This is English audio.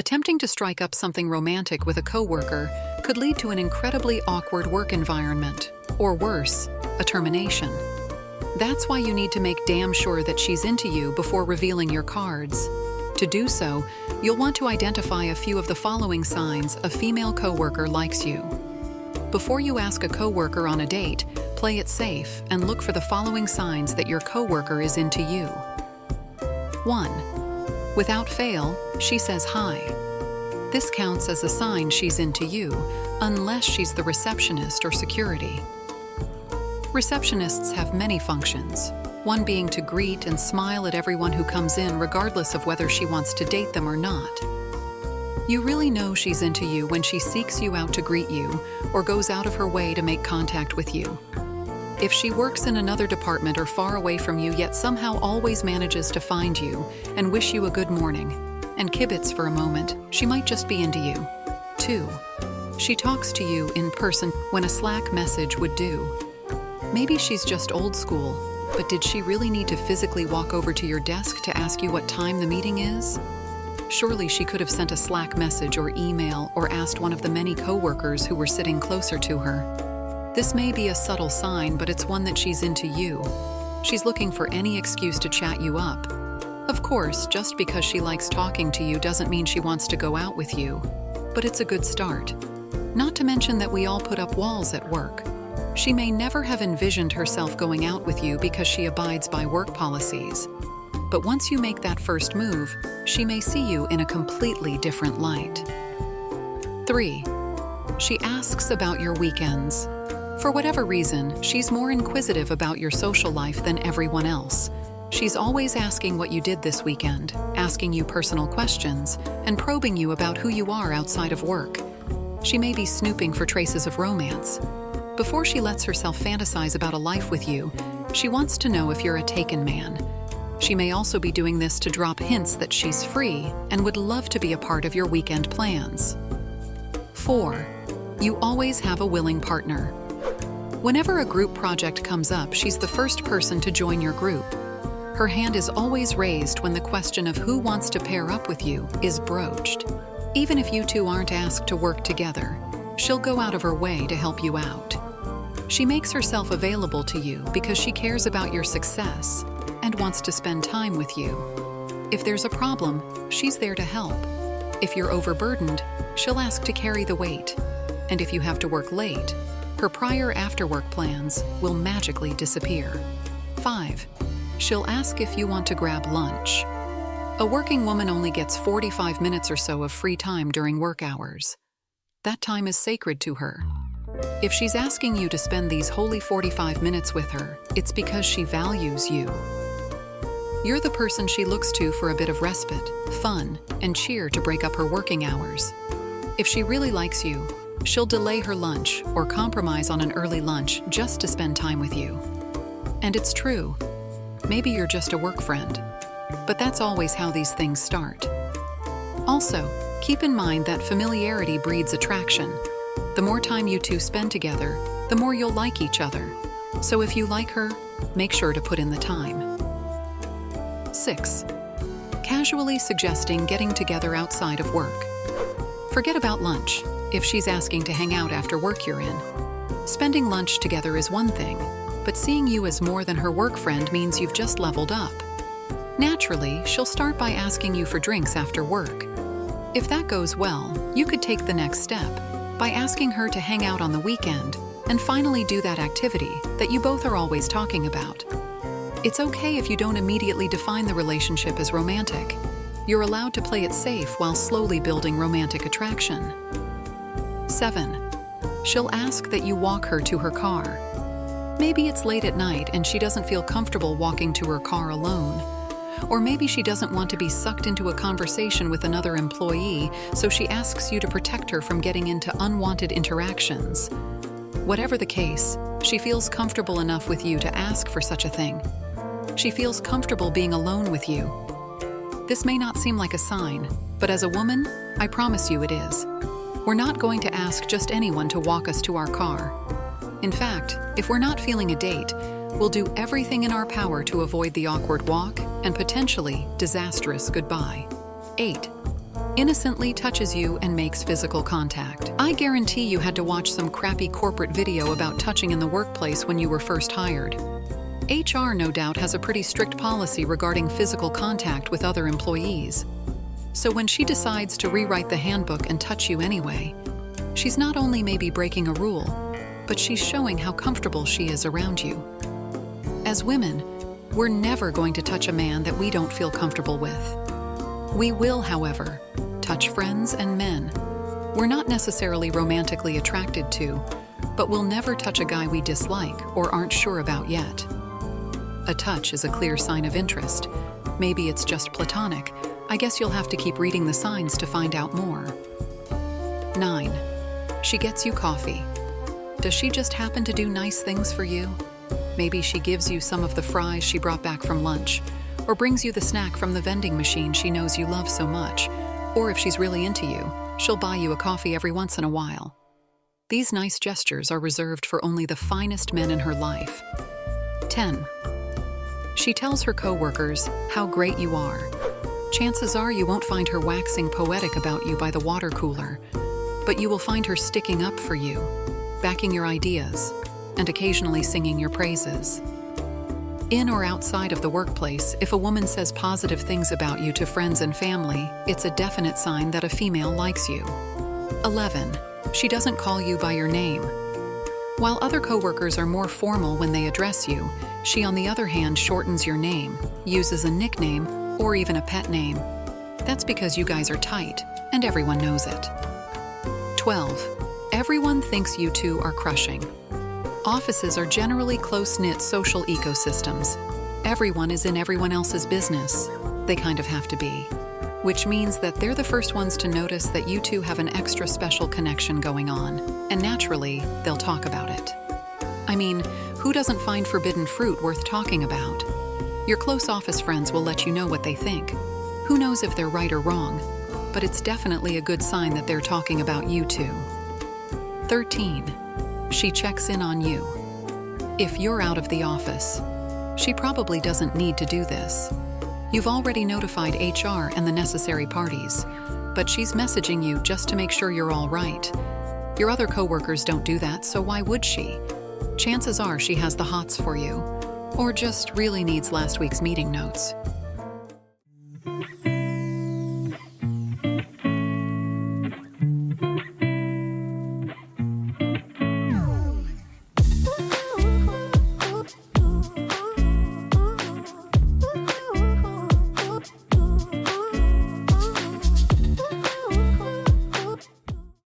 Attempting to strike up something romantic with a coworker could lead to an incredibly awkward work environment, or worse, a termination. That's why you need to make damn sure that she's into you before revealing your cards. To do so, you'll want to identify a few of the following signs a female coworker likes you. Before you ask a coworker on a date, play it safe and look for the following signs that your coworker is into you. 1. Without fail, she says hi. This counts as a sign she's into you, unless she's the receptionist or security. Receptionists have many functions, one being to greet and smile at everyone who comes in regardless of whether she wants to date them or not. You really know she's into you when she seeks you out to greet you or goes out of her way to make contact with you. If she works in another department or far away from you yet somehow always manages to find you and wish you a good morning and kibitz for a moment, she might just be into you. 2. She talks to you in person when a Slack message would do. Maybe she's just old school, but did she really need to physically walk over to your desk to ask you what time the meeting is? Surely she could have sent a Slack message or email or asked one of the many coworkers who were sitting closer to her. This may be a subtle sign, but it's one that she's into you. She's looking for any excuse to chat you up. Of course, just because she likes talking to you doesn't mean she wants to go out with you, but it's a good start. Not to mention that we all put up walls at work. She may never have envisioned herself going out with you because she abides by work policies. But once you make that first move, she may see you in a completely different light. 3. She asks about your weekends. For whatever reason, she's more inquisitive about your social life than everyone else. She's always asking what you did this weekend, asking you personal questions, and probing you about who you are outside of work. She may be snooping for traces of romance. Before she lets herself fantasize about a life with you, she wants to know if you're a taken man. She may also be doing this to drop hints that she's free and would love to be a part of your weekend plans. 4. You always have a willing partner. Whenever a group project comes up, she's the first person to join your group. Her hand is always raised when the question of who wants to pair up with you is broached. Even if you two aren't asked to work together, she'll go out of her way to help you out. She makes herself available to you because she cares about your success and wants to spend time with you. If there's a problem, she's there to help. If you're overburdened, she'll ask to carry the weight. And if you have to work late, her prior after-work plans will magically disappear. 5. She'll ask if you want to grab lunch. A working woman only gets 45 minutes or so of free time during work hours. That time is sacred to her. If she's asking you to spend these holy 45 minutes with her, it's because she values you. You're the person she looks to for a bit of respite, fun, and cheer to break up her working hours. If she really likes you, she'll delay her lunch or compromise on an early lunch just to spend time with you. And it's true. Maybe you're just a work friend, but that's always how these things start. Also, keep in mind that familiarity breeds attraction. The more time you two spend together, the more you'll like each other. So if you like her, make sure to put in the time. 6. Casually suggesting getting together outside of work. Forget about lunch if she's asking to hang out after work you're in. Spending lunch together is one thing, but seeing you as more than her work friend means you've just leveled up. Naturally, she'll start by asking you for drinks after work. If that goes well, you could take the next step by asking her to hang out on the weekend and finally do that activity that you both are always talking about. It's okay if you don't immediately define the relationship as romantic. You're allowed to play it safe while slowly building romantic attraction. 7. She'll ask that you walk her to her car. Maybe it's late at night and she doesn't feel comfortable walking to her car alone. Or maybe she doesn't want to be sucked into a conversation with another employee, so she asks you to protect her from getting into unwanted interactions. Whatever the case, she feels comfortable enough with you to ask for such a thing. She feels comfortable being alone with you. This may not seem like a sign, but as a woman, I promise you it is. We're not going to ask just anyone to walk us to our car. In fact, if we're not feeling a date, we'll do everything in our power to avoid the awkward walk and potentially disastrous goodbye. 8. innocently touches you and makes physical contact. I guarantee you had to watch some crappy corporate video about touching in the workplace when you were first hired. HR no doubt has a pretty strict policy regarding physical contact with other employees. So when she decides to rewrite the handbook and touch you anyway, she's not only maybe breaking a rule, but she's showing how comfortable she is around you. As women, we're never going to touch a man that we don't feel comfortable with. We will, however, touch friends and men we're not necessarily romantically attracted to, but we'll never touch a guy we dislike or aren't sure about yet. A touch is a clear sign of interest. Maybe it's just platonic. I guess you'll have to keep reading the signs to find out more. 9. She gets you coffee. Does she just happen to do nice things for you? Maybe she gives you some of the fries she brought back from lunch, or brings you the snack from the vending machine she knows you love so much. Or if she's really into you, she'll buy you a coffee every once in a while. These nice gestures are reserved for only the finest men in her life. 10. She tells her coworkers how great you are. Chances are you won't find her waxing poetic about you by the water cooler, but you will find her sticking up for you, backing your ideas, and occasionally singing your praises. In or outside of the workplace, if a woman says positive things about you to friends and family, it's a definite sign that a female likes you. 11. She doesn't call you by your name. While other coworkers are more formal when they address you, she on the other hand shortens your name, uses a nickname, or even a pet name. That's because you guys are tight, and everyone knows it. 12. Everyone thinks you two are crushing. Offices are generally close-knit social ecosystems. Everyone is in everyone else's business. They kind of have to be. Which means that they're the first ones to notice that you two have an extra special connection going on, and naturally, they'll talk about it. I mean, who doesn't find forbidden fruit worth talking about? Your close office friends will let you know what they think. Who knows if they're right or wrong, but it's definitely a good sign that they're talking about you two. 13. She checks in on you. If you're out of the office, she probably doesn't need to do this. You've already notified HR and the necessary parties, but she's messaging you just to make sure you're all right. Your other coworkers don't do that, so why would she? Chances are she has the hots for you, or just really needs last week's meeting notes.